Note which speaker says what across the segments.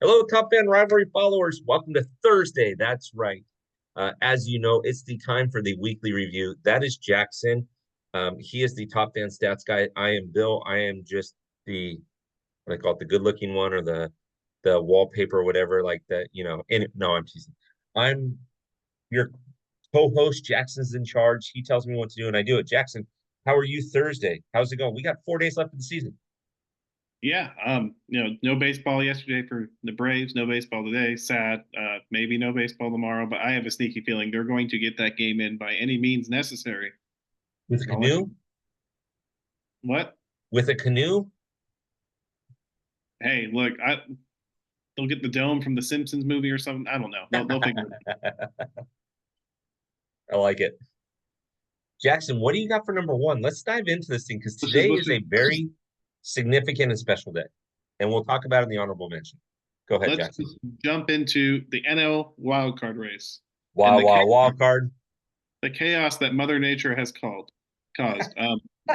Speaker 1: Hello, Top Fan Rivalry followers. Welcome to Thursday. That's right. As you know, it's the time for the weekly review. That is Jackson. He is the Top Fan Stats guy. I am Bill. I am just the what I call it, the good-looking one, or the wallpaper, or whatever, like that. No, I'm teasing. I'm your co-host. Jackson's in charge. He tells me what to do, and I do it. Jackson, how are you Thursday? How's it going? We got 4 days left of the season.
Speaker 2: Yeah, no baseball yesterday for the Braves, no baseball today. Sad. Maybe no baseball tomorrow, but I have a sneaky feeling they're going to get that game in by any means necessary.
Speaker 1: With a
Speaker 2: I'll let you.
Speaker 1: canoe?
Speaker 2: What?
Speaker 1: With a canoe?
Speaker 2: Hey, look, they'll get the dome from the Simpsons movie or something. I don't know. They'll figure it out.
Speaker 1: I like it. Jackson, what do you got for number one? Let's dive into this thing because
Speaker 2: Let's just
Speaker 1: today
Speaker 2: let's
Speaker 1: is a
Speaker 2: just
Speaker 1: very significant and special day. And we'll talk about it in the honorable mention. Go ahead,
Speaker 2: let's
Speaker 1: Jackson.
Speaker 2: just jump into the NL wildcard race and
Speaker 1: Wow, wow, wild card.
Speaker 2: the chaos that Mother Nature has caused.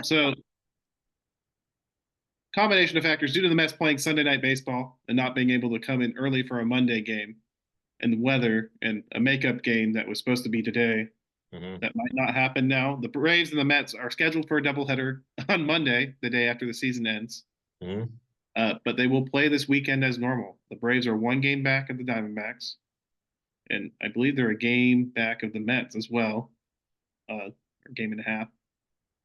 Speaker 2: So combination of factors due to the Mets playing Sunday night baseball and not being able to come in early for a Monday game, and the weather and a makeup game that was supposed to be today
Speaker 1: Mm-hmm.
Speaker 2: that might not happen now. The Braves and the Mets are scheduled for a doubleheader on Monday, the day after the season ends.
Speaker 1: Mm-hmm.
Speaker 2: But they will play this weekend as normal. The Braves are one game back of the Diamondbacks, and I believe they're a game back of the Mets as well, or game and a half.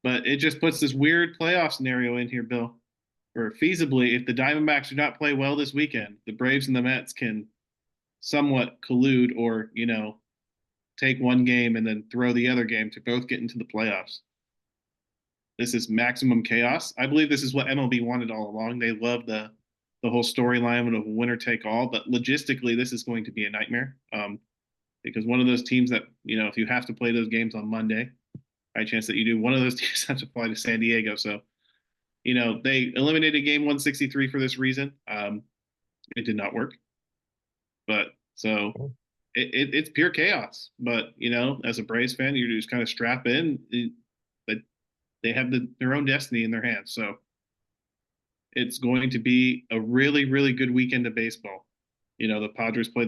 Speaker 2: But it just puts this weird playoff scenario in here, Bill, where feasibly, if the Diamondbacks do not play well this weekend, the Braves and the Mets can somewhat collude or, take one game and then throw the other game to both get into the playoffs. This is maximum chaos. I believe this is what MLB wanted all along. They love the whole storyline of winner take all, but logistically, this is going to be a nightmare. Because one of those teams that if you have to play those games on Monday, high chance that you do. One of those teams have to fly to San Diego, so they eliminated game 163 for this reason. It did not work, but so it's pure chaos. But as a Braves fan, you just kind of strap in. But they have their own destiny in their hands. So it's going to be a really, really good weekend of baseball. The Padres play at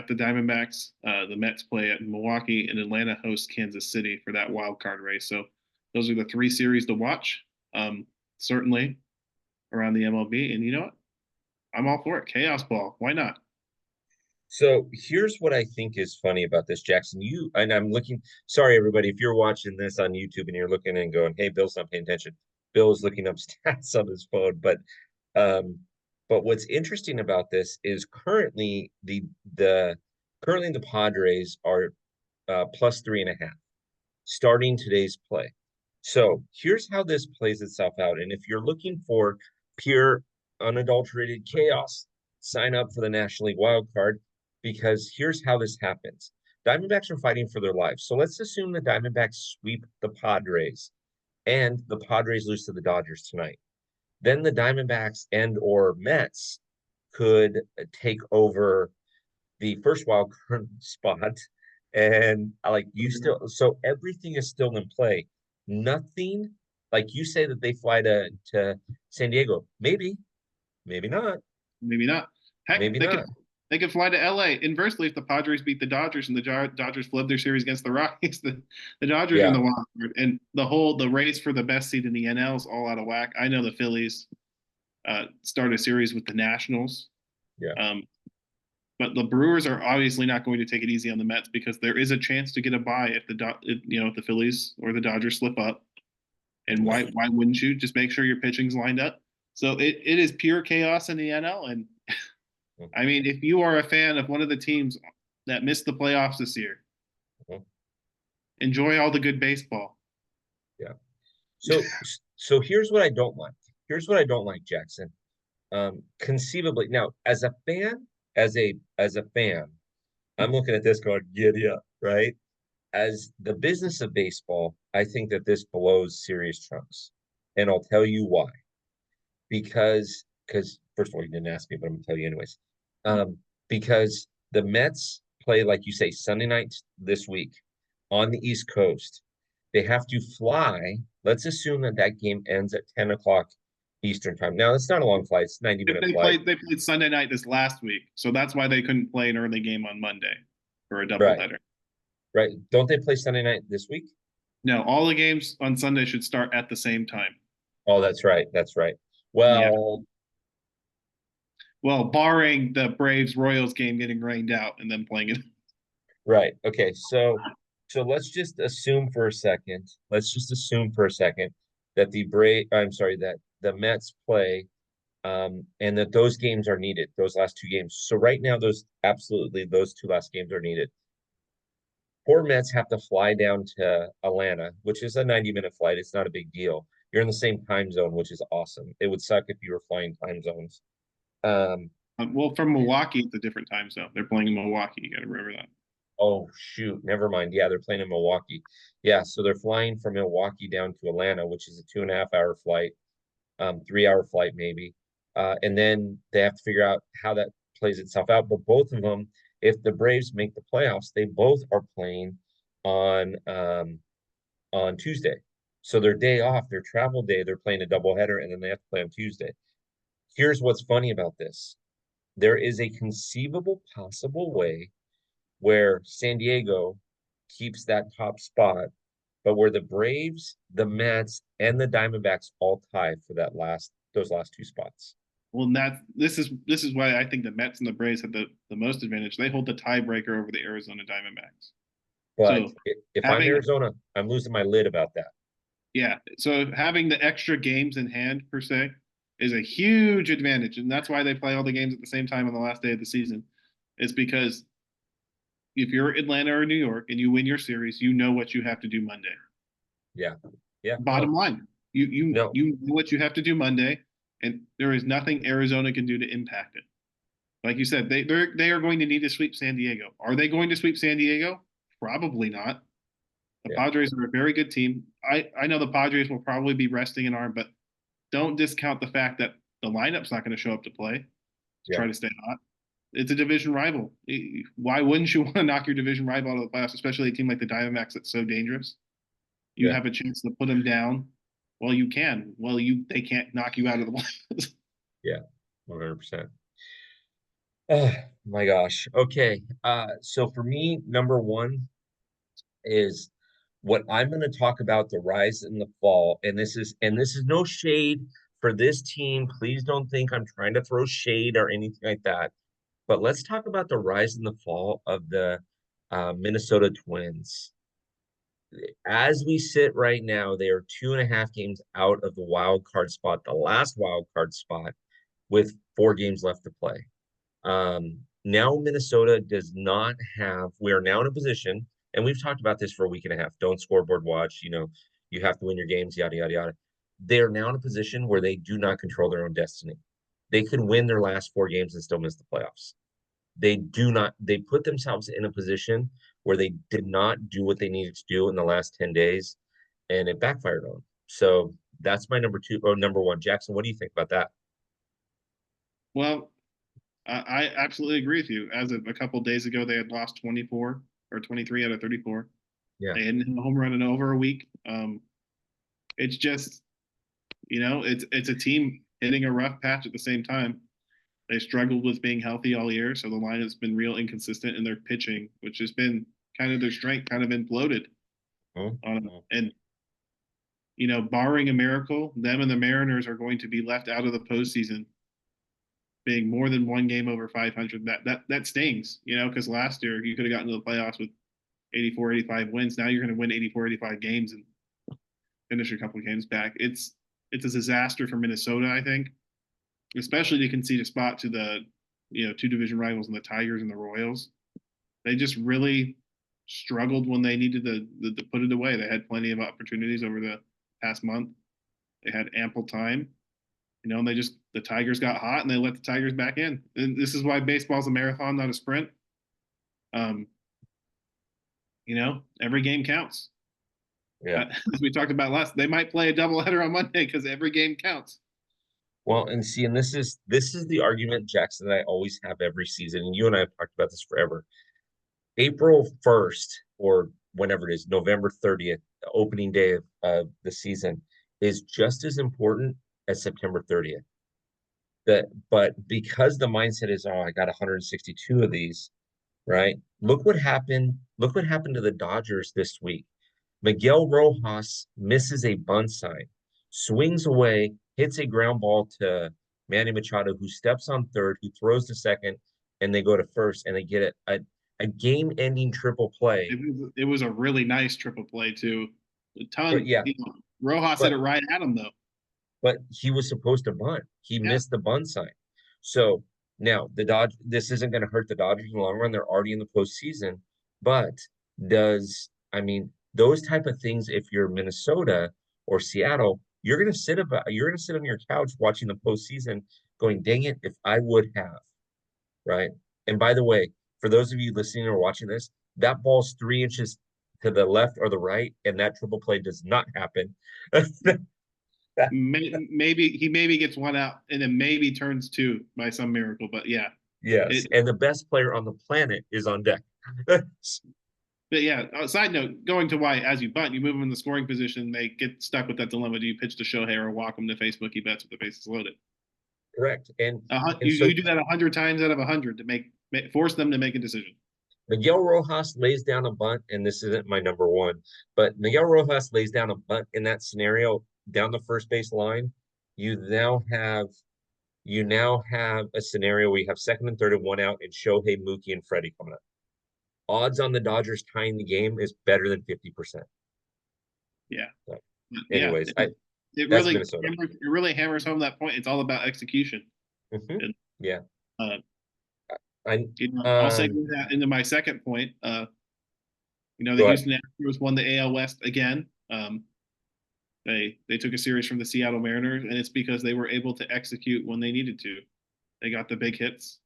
Speaker 2: the Diamondbacks. The Mets play at Milwaukee, and Atlanta hosts Kansas City for that wild card race. So those are the three series to watch. Certainly around the MLB, and you know what? I'm all for it. Chaos ball. Why not?
Speaker 1: So here's what I think is funny about this, Jackson. I'm looking, sorry, everybody, if you're watching this on YouTube and you're looking and going, hey, Bill's not paying attention. Bill's looking up stats on his phone. Um, but what's interesting about this is currently the Padres are plus 3.5 starting today's play. So here's how this plays itself out. And if you're looking for pure, unadulterated chaos, sign up for the National League wild card, because here's how this happens. Diamondbacks are fighting for their lives. So let's assume the Diamondbacks sweep the Padres and the Padres lose to the Dodgers tonight. Then the Diamondbacks and or Mets could take over the first wild card spot. And like you still, so everything is still in play. Nothing, like you say that they fly to San Diego. Maybe not.
Speaker 2: Maybe not. Heck,
Speaker 1: Maybe not.
Speaker 2: they could fly to LA. Inversely, if the Padres beat the Dodgers and the Dodgers flub their series against the Rockies, the Dodgers are in
Speaker 1: Yeah.
Speaker 2: the wild card, and the race for the best seed in the NL is all out of whack. I know the Phillies start a series with the Nationals.
Speaker 1: Yeah.
Speaker 2: But the Brewers are obviously not going to take it easy on the Mets because there is a chance to get a bye if if the Phillies or the Dodgers slip up. And why wouldn't you just make sure your pitching's lined up? So it is pure chaos in the NL. And I mean, if you are a fan of one of the teams that missed the playoffs this year,
Speaker 1: Mhm.
Speaker 2: enjoy all the good baseball.
Speaker 1: Yeah. So here's what I don't like. Here's what I don't like, Jackson. Conceivably, now as a fan, as a fan, I'm looking at this going, giddy up, right? As the business of baseball, I think that this blows serious trunks. And I'll tell you why. Because first of all, you didn't ask me, but I'm gonna tell you anyways. Because the Mets play, like you say, Sunday night this week on the East Coast. They have to fly. Let's assume that that game ends at 10 o'clock Eastern time. Now it's not a long flight; it's 90-minute flight.
Speaker 2: They played Sunday night this last week, so that's why they couldn't play an early game on Monday for a
Speaker 1: Right,
Speaker 2: doubleheader.
Speaker 1: right. Don't they play Sunday night this week?
Speaker 2: No, all the games on Sunday should start at the same time.
Speaker 1: Oh, that's right. That's right.
Speaker 2: Yeah.
Speaker 1: Well,
Speaker 2: Well, barring the Braves Royals game getting rained out and then playing it.
Speaker 1: right. Okay. So let's just assume for a second. Let's just assume for a second that I'm sorry, that the Mets play, and that those games are needed. Those last two games. So right now, those two last games are needed. Poor Mets have to fly down to Atlanta, which is a 90-minute flight. It's not a big deal. You're in the same time zone, which is awesome. It would suck if you were flying time zones. Um,
Speaker 2: Well, from Milwaukee, it's a different time zone. They're playing in Milwaukee. You got to remember that.
Speaker 1: Oh shoot, never mind. Yeah, they're playing in Milwaukee. Yeah, so they're flying from Milwaukee down to Atlanta, which is a 2.5 hour flight, 3 hour flight maybe. And then they have to figure out how that plays itself out. But both of them, if the Braves make the playoffs, they both are playing on Tuesday. So their day off, their travel day, they're playing a doubleheader, and then they have to play on Tuesday. Here's what's funny about this. There is a conceivable possible way where San Diego keeps that top spot, but where the Braves, the Mets, and the Diamondbacks all tie for those last two spots.
Speaker 2: Well, this is why I think the Mets and the Braves have the most advantage. They hold the tiebreaker over the Arizona Diamondbacks.
Speaker 1: But
Speaker 2: So
Speaker 1: if I'm
Speaker 2: having
Speaker 1: Arizona, I'm losing my lid about that.
Speaker 2: yeah, so having the extra games in hand per se is a huge advantage, and that's why they play all the games at the same time on the last day of the season. Is because if you're Atlanta or New York and you win your series, you know what you have to do Monday.
Speaker 1: Yeah. Yeah.
Speaker 2: Bottom line,
Speaker 1: No.
Speaker 2: you know what you have to do Monday, and there is nothing Arizona can do to impact it. Like you said, they are going to need to sweep San Diego. Are they going to sweep San Diego? Probably not. The
Speaker 1: Yeah.
Speaker 2: Padres are a very good team. I know the Padres will probably be resting an arm, but don't discount the fact that the lineup's not going to show up to play to
Speaker 1: Yeah.
Speaker 2: try to stay hot. It's a division rival. Why wouldn't you want to knock your division rival out of the playoffs, especially a team like the Diamondbacks that's so dangerous? You
Speaker 1: Yeah.
Speaker 2: have a chance to put them down. Well, you can. Well, they can't knock you out of the playoffs.
Speaker 1: Yeah. 100%. Oh my gosh. Okay. So for me, number one is what I'm going to talk about the rise and the fall. And this is no shade for this team. Please don't think I'm trying to throw shade or anything like that. But let's talk about the rise and the fall of the Minnesota Twins. As we sit right now, they are 2.5 games out of the wild card spot, the last wild card spot, with 4 games left to play. Now Minnesota does not have, we are now in a position, and we've talked about this for a week and a half. Don't scoreboard watch, you have to win your games, yada, yada, yada. They are now in a position where they do not control their own destiny. They could win their last 4 games and still miss the playoffs. They put themselves in a position where they did not do what they needed to do in the last 10 days, and it backfired on them. So that's my number two or number one. Jackson, what do you think about that?
Speaker 2: Well, I absolutely agree with you. As of a couple of days ago, they had lost 24 or 23 out of 34.
Speaker 1: Yeah.
Speaker 2: They hadn't hit a home run in over a week. It's just, it's a team hitting a rough patch at the same time. They struggled with being healthy all year, so the line has been real inconsistent in their pitching, which has been kind of their strength, kind of imploded on them.
Speaker 1: Mhm.
Speaker 2: And barring a miracle, them and the Mariners are going to be left out of the postseason, being more than one game over 500. That stings, because last year you could have gotten to the playoffs with 84, 85 wins. Now you're going to win 84, 85 games and finish a couple of games back. It's a disaster for Minnesota, I think, especially to concede a spot to the two division rivals and the Tigers and the Royals. They just really struggled when they needed to put it away. They had plenty of opportunities over the past month. They had ample time, and the Tigers got hot and they let the Tigers back in. And this is why baseball's a marathon, not a sprint. Um, every game counts.
Speaker 1: Yeah.
Speaker 2: As we talked about last, they might play a doubleheader on Monday because every game counts.
Speaker 1: Well, and see, and this is the argument, Jackson, that I always have every season, and you and I have talked about this forever. April 1st, or whenever it is, November 30th, the opening day of the season, is just as important as September 30th. But because the mindset is, oh, I got 162 of these, right? Look what happened. Look what happened to the Dodgers this week. Miguel Rojas misses a bunt sign, swings away, hits a ground ball to Manny Machado, who steps on third, who throws to second, and they go to first, and they get a game-ending triple play.
Speaker 2: It was a really nice triple play too. A
Speaker 1: But
Speaker 2: ton.
Speaker 1: yeah,
Speaker 2: Rojas hit
Speaker 1: but
Speaker 2: it right at him though.
Speaker 1: but he was supposed to bunt. He
Speaker 2: Yeah.
Speaker 1: missed the bunt sign. So now this isn't going to hurt the Dodgers in the long run. They're already in the postseason. But I mean, those type of things, if you're Minnesota or Seattle, you're gonna sit on your couch watching the postseason going, dang it, if I would have, right? And by the way, for those of you listening or watching this, that ball's 3 inches to the left or the right, and that triple play does not happen.
Speaker 2: Maybe gets one out and then maybe turns two by some miracle. But yeah,
Speaker 1: Yes,
Speaker 2: it.
Speaker 1: and the best player on the planet is on deck.
Speaker 2: But yeah, side note, going to why as you bunt, you move them in the scoring position, they get stuck with that dilemma: do you pitch to Shohei or walk them to face Mookie Betts with the bases loaded?
Speaker 1: Correct. And so
Speaker 2: You do that 100 times out of 100 to force them to make a decision.
Speaker 1: Miguel Rojas lays down a bunt, and this isn't my number one, but Miguel Rojas lays down a bunt in that scenario down the first base line. You now have a scenario where you have second and third and one out, and Shohei, Mookie, and Freddie coming up. Odds on the Dodgers tying the game is better than 50%.
Speaker 2: Yeah.
Speaker 1: So,
Speaker 2: Yeah.
Speaker 1: anyways, that's
Speaker 2: Really
Speaker 1: Minnesota.
Speaker 2: it really hammers home that point. It's all about execution. And,
Speaker 1: Yeah.
Speaker 2: uh,
Speaker 1: I
Speaker 2: I'll segue that into my second point. The
Speaker 1: Go ahead.
Speaker 2: Houston Astros won the AL West again. They took a series from the Seattle Mariners, and it's because they were able to execute when they needed to. They got the big hits.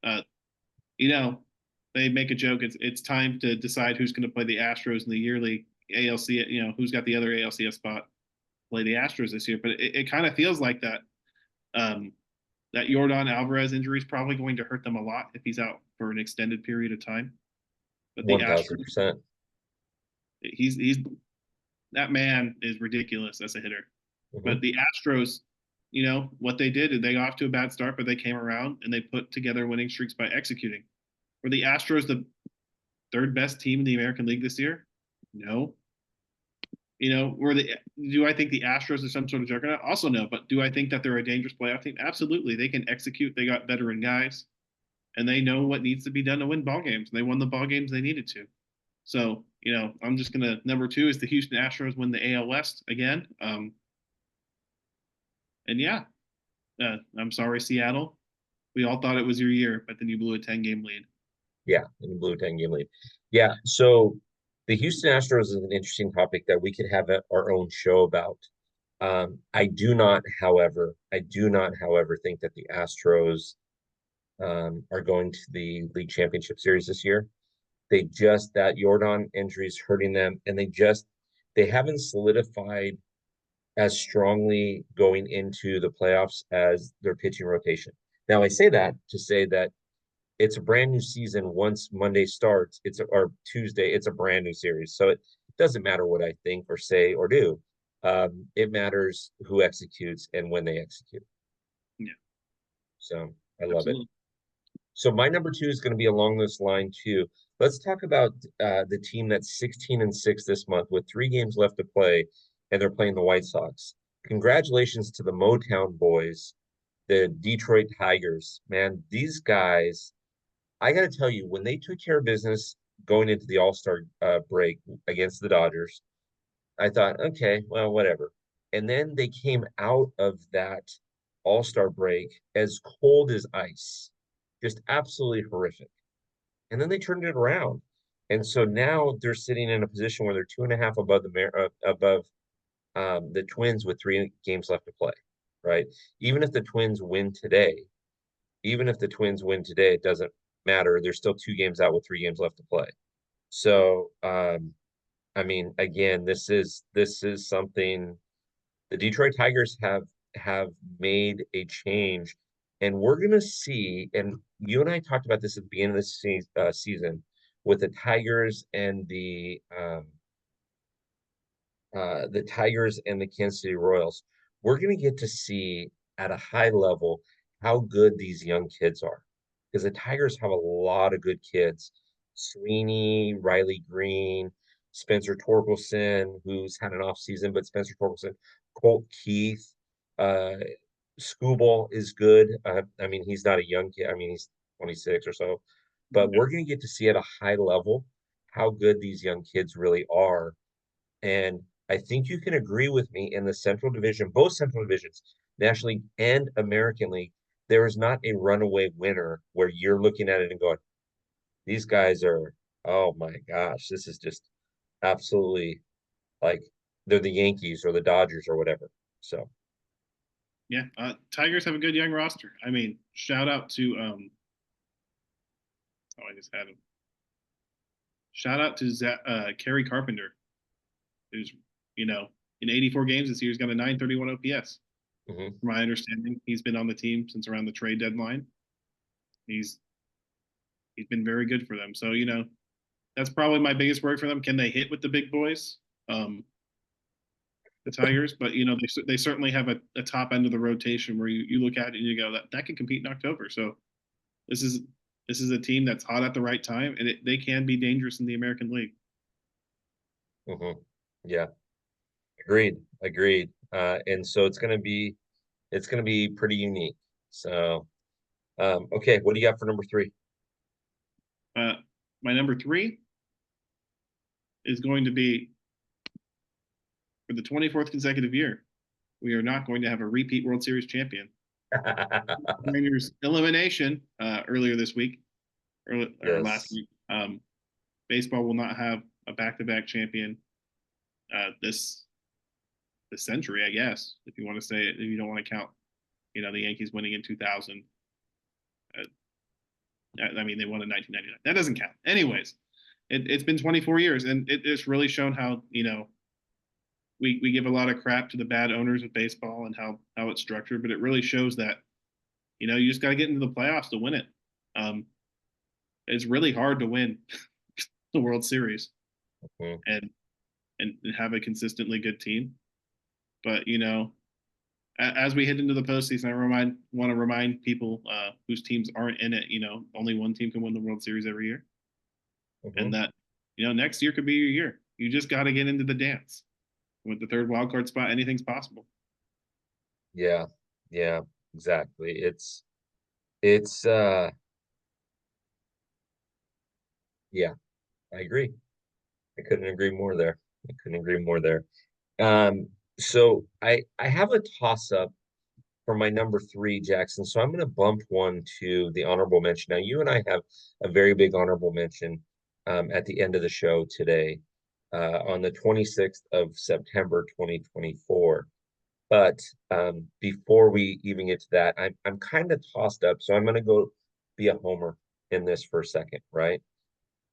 Speaker 2: They make a joke. It's time to decide who's going to play the Astros in the yearly ALC. Who's got the other ALCS spot play the Astros this year. But it kind of feels like that. That Yordan Alvarez injury is probably going to hurt them a lot if he's out for an extended period of time. But the Astros,
Speaker 1: 1000%.
Speaker 2: he's that man is ridiculous as a hitter. But the Astros, what they did, they got off to a bad start, but they came around and they put together winning streaks by executing. Were the Astros the third best team in the American League this year? No. Do I think the Astros are some sort of juggernaut? Also no, but do I think that they're a dangerous playoff team? Absolutely. They can execute. They got veteran guys, and they know what needs to be done to win ball games. They won the ball games they needed to. So, I'm just gonna number 2 is the Houston Astros win the AL West again. And yeah, I'm sorry, Seattle. We all thought it was your year, but then you blew a 10-game lead.
Speaker 1: Yeah, and you blew a 10-game lead. Yeah, so the Houston Astros is an interesting topic that we could have our own show about. I do not, however, think that the Astros are going to the League Championship Series this year. That Yordan injury is hurting them, and they haven't solidified as strongly going into the playoffs as their pitching rotation. Now, I say that to say that it's a brand new season. Once Monday starts, or Tuesday, it's a brand new series. So it doesn't matter what I think or say or do. It matters who executes and when they execute.
Speaker 2: Yeah.
Speaker 1: So I love
Speaker 2: Absolutely.
Speaker 1: it. So my number 2 is going to be along this line too. Let's talk about the team that's 16-6 this month with 3 games left to play, and they're playing the White Sox. Congratulations to the Motown boys, the Detroit Tigers. Man, these guys, I got to tell you, when they took care of business going into the All-Star break against the Dodgers, I thought, okay, well, whatever. And then they came out of that All-Star break as cold as ice, just absolutely horrific. And then they turned it around. And so now they're sitting in a position where they're 2.5 above the Twins with 3 games left to play, right? Even if the Twins win today, it doesn't matter. They're still 2 games out with 3 games left to play. So, I mean, again, this is something the Detroit Tigers have made a change, and we're gonna see. And you and I talked about this at the beginning of the season with the Tigers and the Tigers and the Kansas City Royals. We're gonna get to see at a high level how good these young kids are. Because the Tigers have a lot of good kids. Sweeney, Riley Green, Spencer Torkelson, who's had an off season, but Spencer Torkelson, Colt Keith, uh, Scooble is good. I mean, he's not a young kid. I mean, he's 26 or so, but we're going to get to see at a high level how good these young kids really are. And I think you can agree with me in the Central Division, both Central Divisions, National League and American League, there is not a runaway winner where you're looking at it and going, these guys are, oh my gosh, this is just absolutely like they're the Yankees or the Dodgers or whatever. So,
Speaker 2: Yeah, Tigers have a good young roster. I mean, shout out to oh, I just had him. Shout out to Kerry Carpenter, who's in 84 games this year, he's got a 931 OPS.
Speaker 1: mhm.
Speaker 2: From my understanding, he's been on the team since around the trade deadline. He's he's been very good for them. So that's probably my biggest worry for them. Can they hit with the big boys, the Tigers? But they certainly have a top end of the rotation where you look at it and you go that can compete in October. So this is this is a team that's hot at the right time, and they can be dangerous in the American League.
Speaker 1: Yeah, agreed, agreed. And so it's gonna be pretty unique. So, okay, what do you got for number three?
Speaker 2: Uh, my number three is going to be for the 24th consecutive year. We are not going to have a repeat World Series champion. Rangers elimination earlier this week, or last
Speaker 1: Yes.
Speaker 2: week. Baseball will not have a back-to-back champion this century, I guess, if you want to say it. If you don't want to count, the Yankees winning in 2000. I mean, they won in 1999. That doesn't count. Anyways, it's been 24 years, and it's really shown how we give a lot of crap to the bad owners of baseball and how it's structured, but it really shows that you just got to get into the playoffs to win it. Um, it's really hard to win the World Series
Speaker 1: Mhm.
Speaker 2: and and have a consistently good team. But as we head into the postseason, I want to remind people whose teams aren't in it. Only one team can win the World Series every year, and
Speaker 1: Mhm.
Speaker 2: that next year could be your year. You just got to get into the dance. With the third wild card spot, anything's possible.
Speaker 1: Yeah, yeah, exactly. It's yeah, I agree. I couldn't agree more there. I couldn't agree more there. So I have a toss up for my number three, Jackson. So I'm going to bump one to the honorable mention. Now, you and I have a very big honorable mention at the end of the show today on the 26th of September, 2024. But before we even get to that, I'm kind of tossed up. So I'm going to go be a homer in this for a second, right?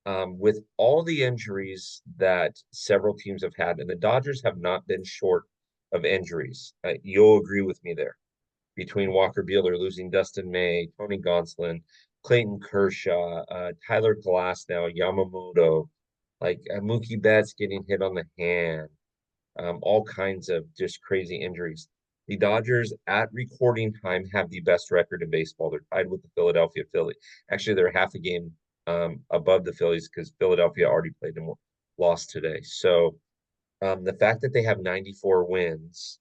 Speaker 1: With all the injuries that several teams have had, and the Dodgers have not been short of injuries. You'll agree with me there. Between Walker Buehler losing Dustin May, Tony Gonsolin, Clayton Kershaw, Tyler Glasnow, Yamamoto, like Mookie Betts getting hit on the hand, all kinds of just crazy injuries. The Dodgers, at recording time, have the best record in baseball. They're tied with the Philadelphia Phillies. Actually, they're half a game above the Phillies because Philadelphia already played and lost today. So the fact that they have 94 wins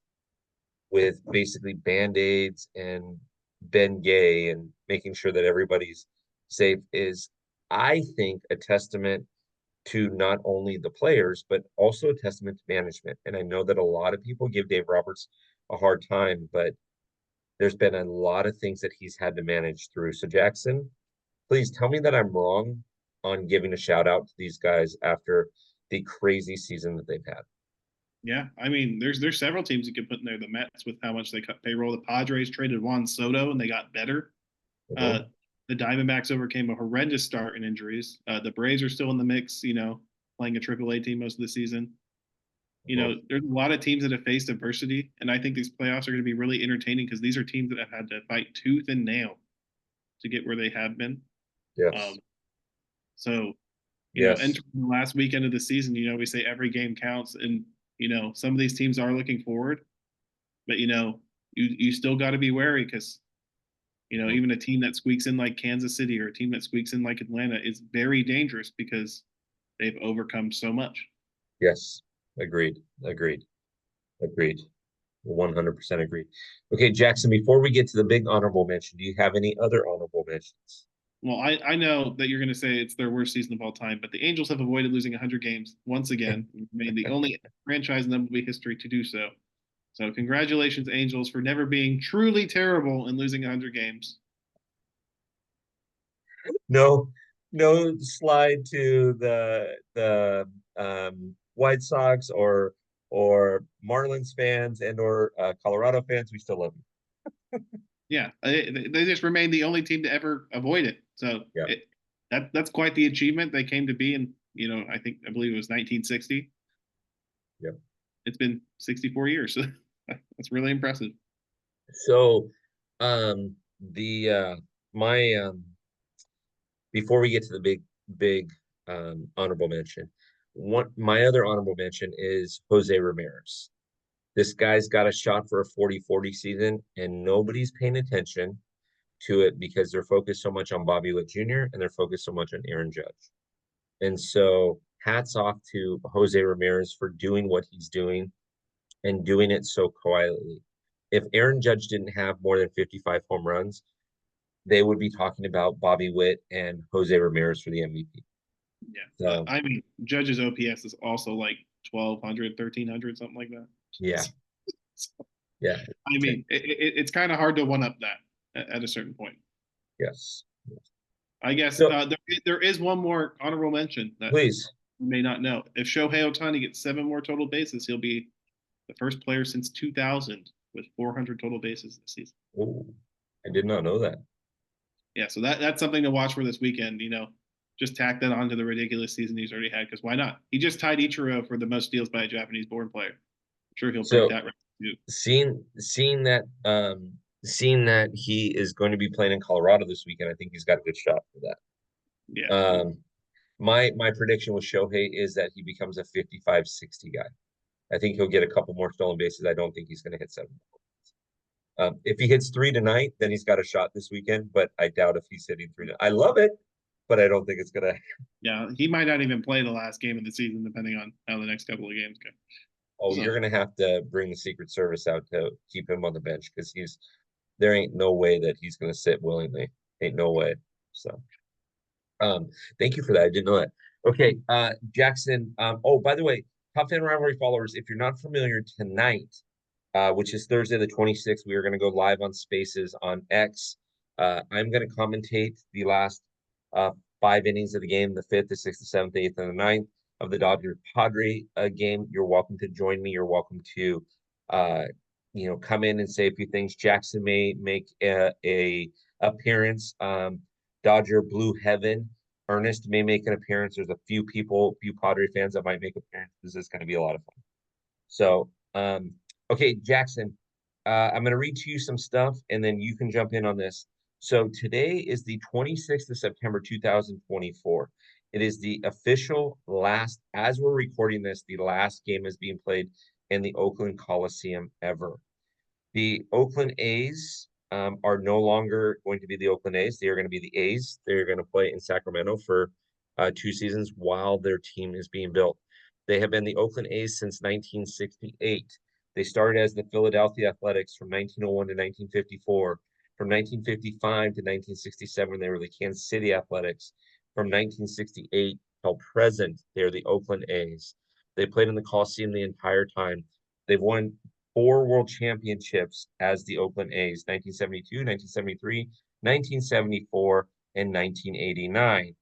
Speaker 1: with basically band-aids and Ben Gay and making sure that everybody's safe is, I think, a testament to not only the players, but also a testament to management. And I know that a lot of people give Dave Roberts a hard time, but there's been a lot of things that he's had to manage through. So, Jackson, please tell me that I'm wrong on giving a shout out to these guys after the crazy season that they've had.
Speaker 2: Yeah, I mean, there's several teams you could put in there. The Mets with how much they cut payroll. The Padres traded Juan Soto and they got better. Uh,
Speaker 1: Mhm.
Speaker 2: the Diamondbacks overcame a horrendous start in injuries. The Braves are still in the mix. Playing a AAA team most of the season.
Speaker 1: Mhm.
Speaker 2: There's a lot of teams that have faced adversity, and I think these playoffs are going to be really entertaining because these are teams that have had to fight tooth and nail to get where they have been. Um,
Speaker 1: Yes.
Speaker 2: so
Speaker 1: Yes.
Speaker 2: entering the last weekend of the season, we say every game counts, and some of these teams are looking forward, but you still got to be wary because
Speaker 1: Mhm.
Speaker 2: even a team that squeaks in like Kansas City or a team that squeaks in like Atlanta is very dangerous because they've overcome so much.
Speaker 1: Yes, agreed, agreed, agreed. 100% agreed. Okay, Jackson, before we get to the big honorable mention, do you have any other honorable mentions?
Speaker 2: Well, I know that you're going to say it's their worst season of all time, but the Angels have avoided losing 100 games once again, remain the only franchise in MLB history to do so. So, congratulations, Angels, for never being truly terrible and losing 100 games.
Speaker 1: No, no slide to the White Sox or Marlins fans and or Colorado fans. We still love
Speaker 2: Yeah, they just remain the only team to ever avoid it. So,
Speaker 1: you.
Speaker 2: that's quite the achievement they came to be in. I believe it was 1960.
Speaker 1: Yeah, yeah.
Speaker 2: It's been 64 years. That's really impressive.
Speaker 1: So, the my before we get to the big honorable mention, one my other honorable mention is Jose Ramirez. This guy's got a shot for a 40-40 season, and nobody's paying attention to it because they're focused so much on Bobby Witt Jr. and they're focused so much on Aaron Judge. And so, hats off to Jose Ramirez for doing what he's doing and doing it so quietly. If Aaron Judge didn't have more than 55 home runs, they would be talking about Bobby Witt and Jose Ramirez for the MVP.
Speaker 2: Yeah.
Speaker 1: So,
Speaker 2: I mean, Judge's OPS is also like 1,200, 1,300, something like that.
Speaker 1: yeah,
Speaker 2: So,
Speaker 1: yeah,
Speaker 2: I mean, it's kind of hard to one up that at a certain point.
Speaker 1: yes.
Speaker 2: I guess
Speaker 1: So,
Speaker 2: there is one more honorable mention that
Speaker 1: please.
Speaker 2: you may not know. If Shohei Ohtani gets 7 more total bases, he'll be the first player since 2000 with 400 total bases this season.
Speaker 1: Oh, I did not know that.
Speaker 2: Yeah, so that's something to watch for this weekend. Just tack that on to the ridiculous season he's already had. Because why not? He just tied Ichiro for the most steals by a Japanese-born player. I'm sure he'll break
Speaker 1: So,
Speaker 2: that record too.
Speaker 1: seeing that he is going to be playing in Colorado this weekend, I think he's got a good shot for
Speaker 2: Yeah,
Speaker 1: that. My prediction with Shohei is that he becomes a 55-60 guy. I think he'll get a couple more stolen bases. I don't think he's going to hit 7. If he hits 3 tonight, then he's got a shot this weekend. But I doubt if he's hitting 3. I love it, but I don't think it's gonna.
Speaker 2: yeah. He might not even play the last game of the season, depending on how the next couple of games go.
Speaker 1: Oh,
Speaker 2: So
Speaker 1: you're gonna have to bring the Secret Service out to keep him on the bench because there ain't no way that he's gonna sit willingly. Ain't no way. So, um, thank you for that. I didn't know that. Okay, Jackson. Oh, by the way, Top Fan Rivalry followers, if you're not familiar, tonight, which is Thursday the 26th, we are going to go live on Spaces on X. I'm going to commentate the last 5 innings of the game, the 5th, the 6th, the 7th, the 8th, and the 9th of the Dodger Padre game. You're welcome to join me. You're welcome to, uh, come in and say a few things. Jackson may make a appearance. Dodger Blue Heaven. Ernest may make an appearance. There's a few Padre fans that might make appearances. This is going to be a lot of fun. So, okay, Jackson, I'm going to read to you some stuff and then you can jump in on this. So today is the 26th of September, 2024. It is the official last, as we're recording this, the last game is being played in the Oakland Coliseum ever. The Oakland A's are no longer going to be the Oakland A's. They are going to be the A's. They're going to play in Sacramento for 2 seasons while their team is being built. They have been the Oakland A's since 1968. They started as the Philadelphia Athletics from 1901 to 1954. From 1955 to 1967, they were the Kansas City Athletics. From 1968 till present, they're the Oakland A's. They played in the Coliseum the entire time. They've won 4 world championships as the Oakland A's: 1972, 1973, 1974, and 1989.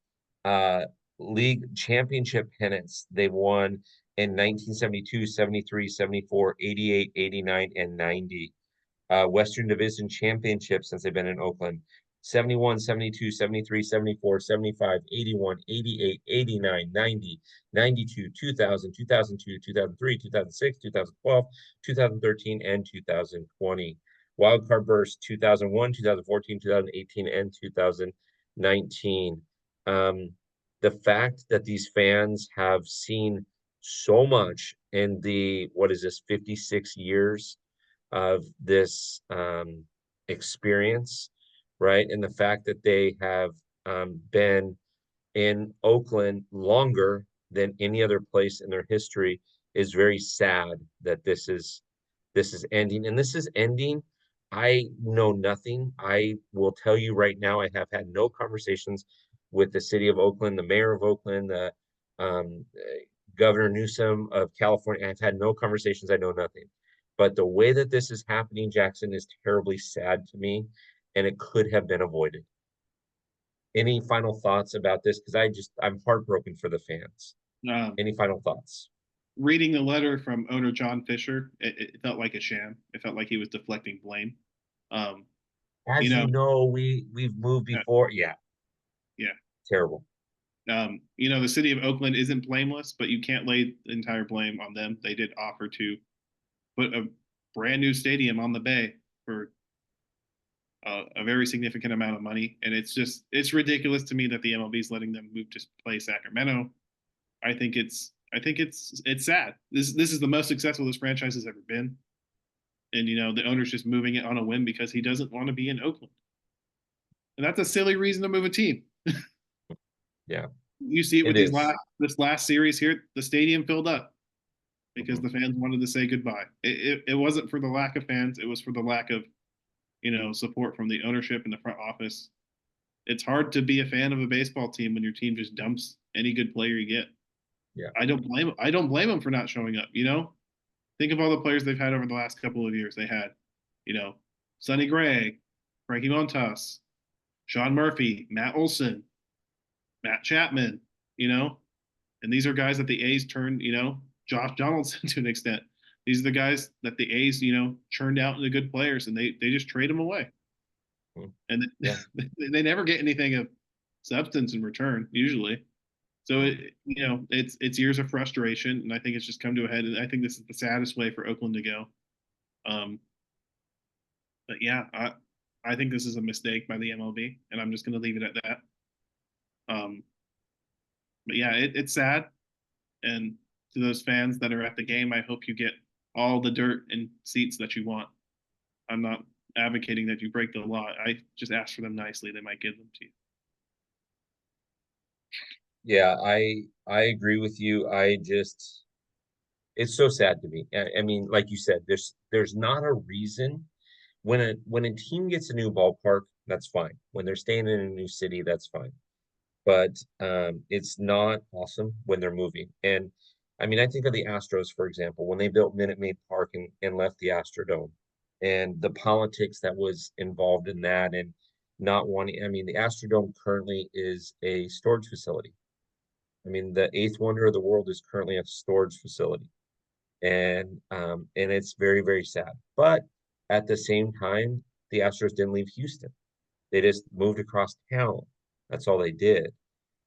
Speaker 1: League championship pennants they won in 1972, 73, 74, 88, 89, and 90. Western Division Championship since they've been in Oakland: 71, 72, 73, 74, 75, 81, 88, 89, 90, 92, 2000, 2002, 2003, 2006, 2012, 2013, and 2020. Wildcard burst 2001, 2014, 2018, and 2019. The fact that these fans have seen so much in the, what is this, 56 years of this experience, right? And the fact that they have been in Oakland longer than any other place in their history is very sad that this is ending. And this is ending. I know nothing. I will tell you right now, I have had no conversations with the city of Oakland, the mayor of Oakland, the um, Governor Newsom of California. I've had no conversations. I know nothing. But the way that this is happening, Jackson, is terribly sad to me, and it could have been avoided. Any final thoughts about this? Because I'm heartbroken for the fans.
Speaker 2: Um,
Speaker 1: Any final thoughts?
Speaker 2: Reading the letter from owner John Fisher, it felt like a sham. It felt like he was deflecting blame. Um, you
Speaker 1: As
Speaker 2: know,
Speaker 1: you know, we've moved
Speaker 2: uh,
Speaker 1: before. Yeah,
Speaker 2: yeah.
Speaker 1: terrible.
Speaker 2: The city of Oakland isn't blameless, but you can't lay the entire blame on them. They did offer to put a brand new stadium on the bay for a very significant amount of money, and it's ridiculous to me that the MLB is letting them move to play Sacramento. I think it's sad. This is the most successful this franchise has ever been, and the owner's just moving it on a whim because he doesn't want to be in Oakland, and that's a silly reason to move a team.
Speaker 1: Yeah,
Speaker 2: You see it
Speaker 1: it
Speaker 2: with
Speaker 1: is.
Speaker 2: this last series here. The stadium filled up because
Speaker 1: Mhm.
Speaker 2: the fans wanted to say goodbye. It wasn't for the lack of fans. It was for the lack of support from the ownership and the front office. It's hard to be a fan of a baseball team when your team just dumps any good player you get.
Speaker 1: Yeah.
Speaker 2: I don't blame them for not showing up. Think of all the players they've had over the last couple of years. They had, you know, Sonny Gray, Frankie Montas, Sean Murphy, Matt Olson, Matt Chapman. You know, and these are guys that the A's turned. Josh Donaldson to an extent. These are the guys that the A's, churned out into good players, and they just trade them away,
Speaker 1: Mhm.
Speaker 2: and
Speaker 1: Yeah.
Speaker 2: they never get anything of substance in return usually. So
Speaker 1: Mhm.
Speaker 2: it's years of frustration, and I think it's just come to a head. And I think this is the saddest way for Oakland to go. Um, but yeah, I think this is a mistake by the MLB, and I'm just going to leave it at that. Um, but yeah, it's sad, and to those fans that are at the game, I hope you get all the dirt and seats that you want. I'm not advocating that you break the law. I just ask for them nicely; they might give them to you.
Speaker 1: Yeah, I agree with you. It's so sad to me. I mean, like you said, there's not a reason when a team gets a new ballpark, that's fine. When they're staying in a new city, that's fine. But it's not awesome when they're moving. And I mean, I think of the Astros, for example, when they built Minute Maid Park and left the Astrodome, and the politics that was involved in that, and not wanting. I mean, the Astrodome currently is a storage facility. I mean, the eighth wonder of the world is currently a storage facility, and it's very, very sad. But at the same time, the Astros didn't leave Houston. They just moved across town. That's all they did.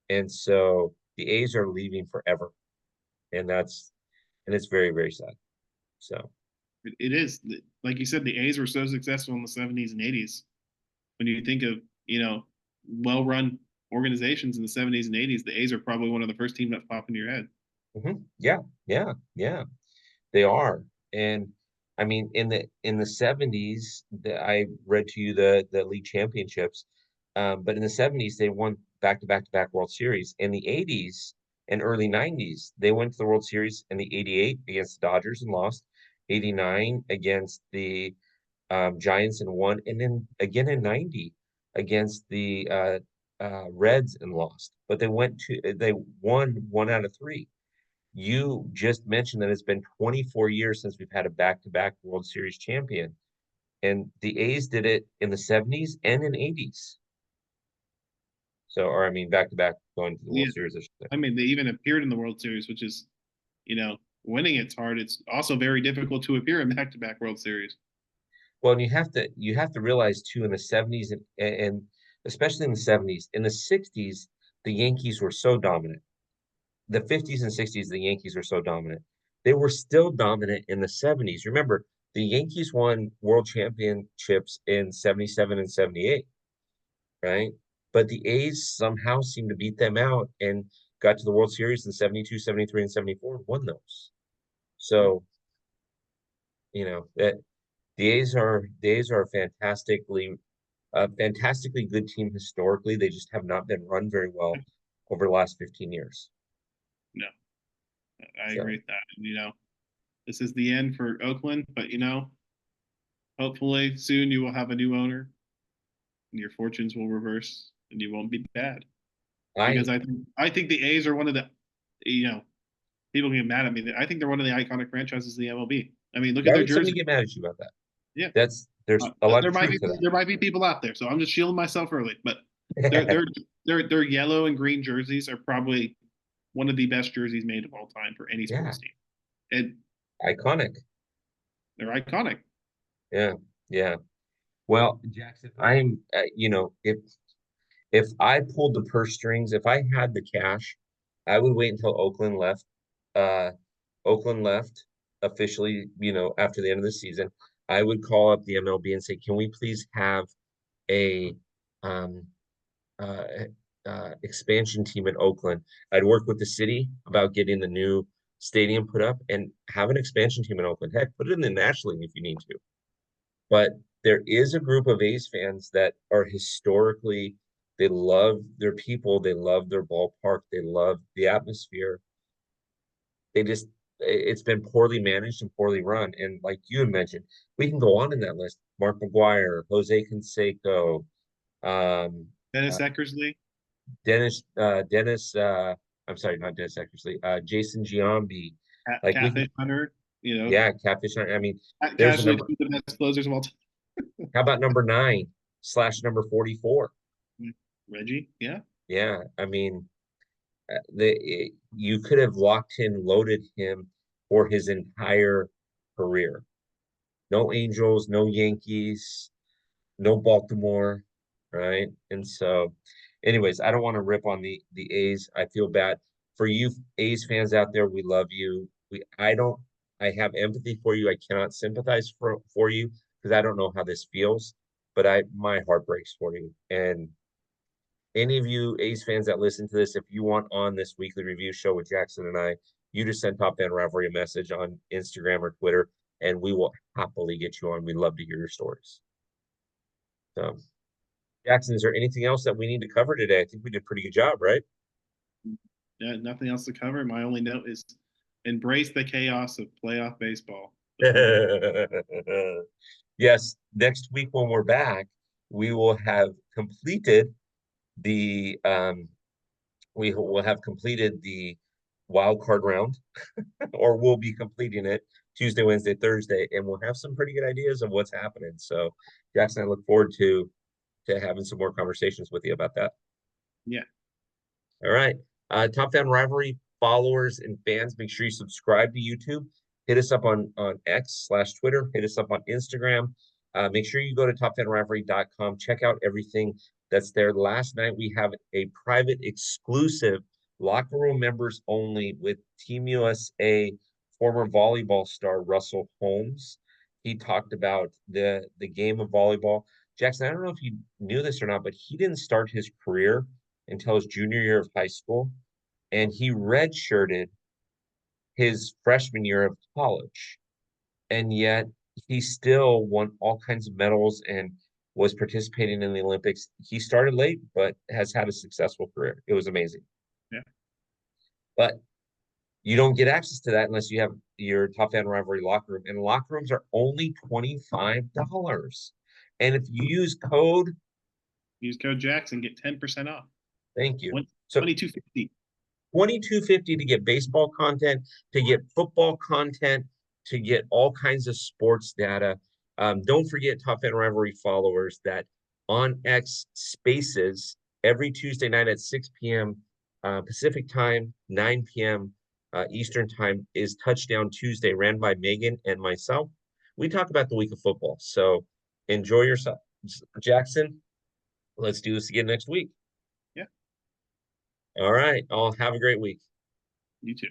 Speaker 1: And so the A's are leaving forever. And it's very, very sad. So
Speaker 2: It is like you said, the A's were so successful in the '70s and '80s. When you think of well-run organizations in the '70s and '80s, the A's are probably one of the first teams that pop into your head.
Speaker 1: yeah, yeah, yeah, they are. And I mean, in the 70s, I read to you the league championships. But in the 70s, they won back-to-back-to-back World Series. In the 80s and early 90s, they went to the World Series in the 88 against the Dodgers and lost, 89 against the Giants and won, and then again in 90 against the Reds and lost. But they won one out of three. You just mentioned that it's been 24 years since we've had a back-to-back World Series champion, and the A's did it in the 70s and in 80s. So, or I mean, back-to-back going to the
Speaker 2: Yeah,
Speaker 1: World Series, I should say.
Speaker 2: I mean, they even appeared in the World Series, which is, winning it's hard. It's also very difficult to appear in back-to-back World Series.
Speaker 1: Well, and you have to realize too in the 70s and especially in the 70s, in the 60s, the Yankees were so dominant. The 50s and 60s, the Yankees were so dominant. They were still dominant in the 70s. Remember, the Yankees won world championships in 77 and 78, right? But the A's somehow seemed to beat them out and got to the World Series in 72, 73, and 74 and won those.
Speaker 2: Yeah.
Speaker 1: So, that. The A's are a fantastically good team historically. They just have not been run very well over the last 15 years.
Speaker 2: No, I
Speaker 1: So
Speaker 2: agree with that. And, this is the end for Oakland, but hopefully soon you will have a new owner and your fortunes will reverse and you won't be bad. Because
Speaker 1: I
Speaker 2: I think the A's are one of the people get mad at me. I think they're one of the iconic franchises in the MLB. I mean, look at
Speaker 1: why
Speaker 2: their
Speaker 1: would somebody
Speaker 2: jersey.
Speaker 1: get mad at you about
Speaker 2: Yeah,
Speaker 1: that? There's a lot
Speaker 2: there
Speaker 1: of
Speaker 2: might
Speaker 1: truth
Speaker 2: be
Speaker 1: to
Speaker 2: there might be people out there, so I'm just shielding myself early. But their
Speaker 1: that.
Speaker 2: their their yellow and green jerseys are probably one of the best jerseys made of all time for any
Speaker 1: Yeah,
Speaker 2: sports team, and
Speaker 1: iconic.
Speaker 2: they're iconic.
Speaker 1: Yeah, yeah. Well, Jackson, if I pulled the purse strings, if I had the cash, I would wait until Oakland left. Uh, Oakland left officially, after the end of the season. I would call up the MLB and say, can we please have a um uh, expansion team in Oakland? I'd work with the city about getting the new stadium put up and have an expansion team in Oakland. Heck, put it in the National League if you need to. But there is a group of A's fans that are historically, they love their people, they love their ballpark, they love the atmosphere. They just, it's been poorly managed and poorly run. And like you had mentioned, we can go on in that list. Mark McGuire, Jose Canseco, um,
Speaker 2: Dennis
Speaker 1: uh,
Speaker 2: Eckersley,
Speaker 1: Dennis, I'm sorry, not Dennis Eckersley, Jason Giambi. Like we can,
Speaker 2: Catfish Hunter.
Speaker 1: yeah, Catfish. I mean, there's a
Speaker 2: Casually
Speaker 1: number.
Speaker 2: the best closers of all time.
Speaker 1: How about number 9/number 44?
Speaker 2: Reggie, yeah,
Speaker 1: Yeah, I mean, you could have locked in, loaded him for his entire career. No Angels, no Yankees, no Baltimore, right? And so, anyways, I don't want to rip on the A's. I feel bad for you A's fans out there. We love you. I have empathy for you. I cannot sympathize for you because I don't know how this feels, but my heart breaks for you. And any of you A's fans that listen to this, if you want on this weekly review show with Jackson and I, you just send Top Fan Rivalry a message on Instagram or Twitter, and we will happily get you on. We'd love to hear your stories. So, Jackson, is there anything else that we need to cover today? I think we did a pretty good job, right?
Speaker 2: yeah. Nothing else to cover. My only note is embrace the chaos of playoff baseball.
Speaker 1: Yes, next week when we're back, we will have completed the we will have completed the wild card round, or we'll be completing it Tuesday, Wednesday, Thursday, and we'll have some pretty good ideas of what's happening. So, Jackson, I look forward to having some more conversations with you about that.
Speaker 2: Yeah.
Speaker 1: All right. Top Fan Rivalry followers and fans, make sure you subscribe to YouTube. Hit us up on X/Twitter. Hit us up on Instagram. Make sure you go to topfanrivalry.com. Check out everything that's there. Last night, we have a private exclusive locker room members only with Team USA former volleyball star Russell Holmes. He talked about the game of volleyball. Jackson, I don't know if you knew this or not, but he didn't start his career until his junior year of high school, and he redshirted his freshman year of college. And yet he still won all kinds of medals and was participating in the Olympics. He started late, but has had a successful career. It was amazing.
Speaker 2: Yeah.
Speaker 1: But you don't get access to that unless you have your Top Fan Rivalry locker room. And locker rooms are only $25. And if you
Speaker 2: Use code Jackson, get 10% off.
Speaker 1: thank you.
Speaker 2: One
Speaker 1: So
Speaker 2: 2250.
Speaker 1: 2250 to get baseball content, to get football content, to get all kinds of sports data. Don't forget, Top Fan Rivalry followers, that on X Spaces every Tuesday night at 6 p.m. Pacific time, 9 p.m. Eastern time is Touchdown Tuesday, ran by Megan and myself. We talk about the week of football. So enjoy yourself. Jackson, let's do this again next week.
Speaker 2: Yeah.
Speaker 1: All right. I'll have a great week.
Speaker 2: You too.